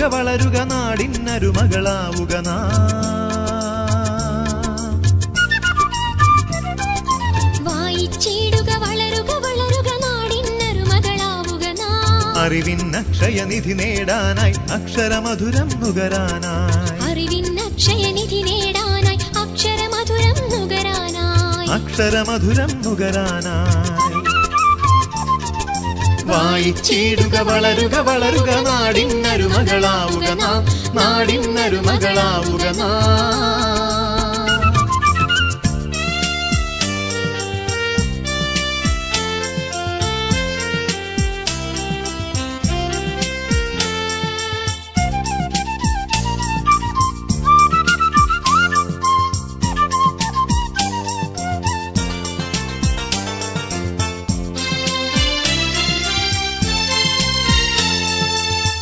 വളരുക നാടിന്നരുമകളാവുക വായിച്ചിടുക വളരുക വളരുക നാടിന്നരുമകളാവുക അറിവിന്നക്ഷയനിധി നേടാനായി അക്ഷരമധുരം നുകരാനായി അറിവിന്നക്ഷയനിധി നേടാനായി അക്ഷരമധുരം നുകരാനായി അക്ഷരമധുരം നുകരാനായി വായിച്ചിടുക വളരുക വളരുക നാടിന്നരുമകളാവുക നാടിന്നരുമകളാവുക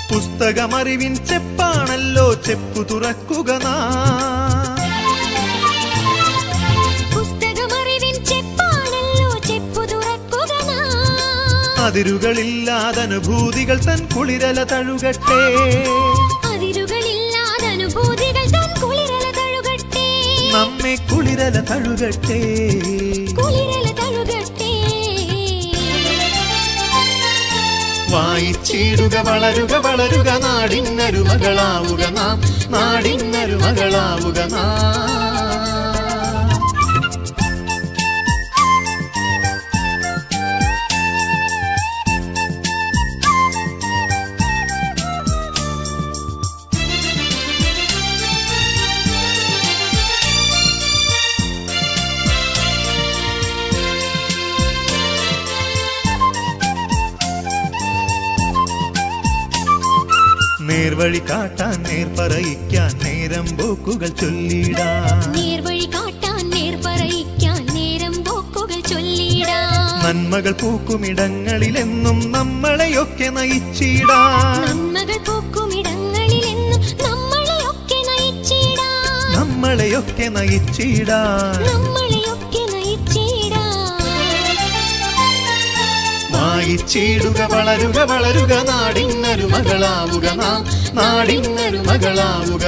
പുസ്തകമറിവിൻ ചെപ്പാണല്ലോ ചെപ്പു തുറക്കുക പുസ്തകമറിവിൻ ചെപ്പാണല്ലോ ചെപ്പു തുറക്കുക അതിരുകളില്ലാതനുഭൂതികൾ തൻ കുളിരല തഴുകട്ടെ അതിരുകളില്ലാതനുഭൂതികൾ തൻ കുളിരല തഴുകട്ടെ നമ്മെ കുളിരല തഴുകട്ടെ കുളിരല തഴുകട്ടെ വായിച്ചിടുക വളരുക വളരുക നാടിന്നരുമകളാവുക നാടിന്നരുമകളാവുക നേർവഴി കാട്ടാൻ നേർ പറയിക്കാൻ നേരം പോക്കുകൾ ചൊല്ലിടാം നേർവഴി കാട്ടാൻ നേർ പറയിക്കാൻ നേരം പോക്കുകൾ ചൊല്ലിടാം നന്മകൾ പൂക്കുമിടങ്ങളിലെന്നും നമ്മളെയൊക്കെ നയിച്ചിടാം നന്മകൾ പൂക്കുമിടങ്ങളിലെന്നും നമ്മളെയൊക്കെ നയിച്ചിടാം നമ്മളെയൊക്കെ നയിച്ചിടാം നമ്മളെയൊക്കെ നയിച്ചിടാം വായിച്ചിടുക വളരുക വളരുക നാടിന്നരുമകളാവുക നാടിന്നരുമകളാവുക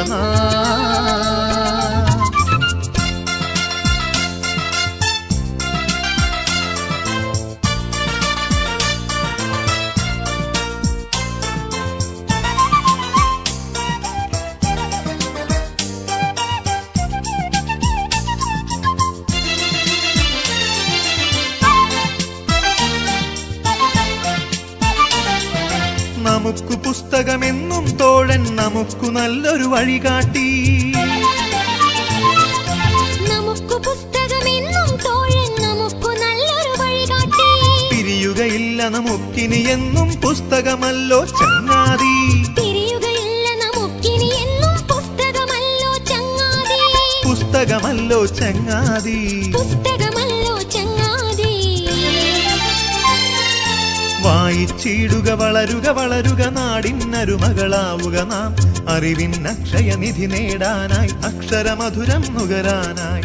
നമുക്കു പുസ്തകമെന്നും തോഴൻ നമുക്കു നല്ലൊരു വഴികാട്ടി നമുക്കു പുസ്തകമെന്നും തോഴൻ നമുക്കു നല്ലൊരു വഴികാട്ടി പിരിയുകയില്ല നമുക്കിനി എന്നും പുസ്തകമല്ലോ ചങ്ങാതി പിരിയുകയില്ല നമുക്കിനി എന്നും പുസ്തകമല്ലോ ചങ്ങാതി പുസ്തകമല്ലോ ചങ്ങാതി പുസ്തകമല്ലോ ചങ്ങാതി വായിച്ചിടുക വളരുക വളരുക നാടിന്നരുമകളാവുക അറിവിന്നക്ഷയനിധി നേടാനായി അക്ഷരമധുരം നുകരാനായി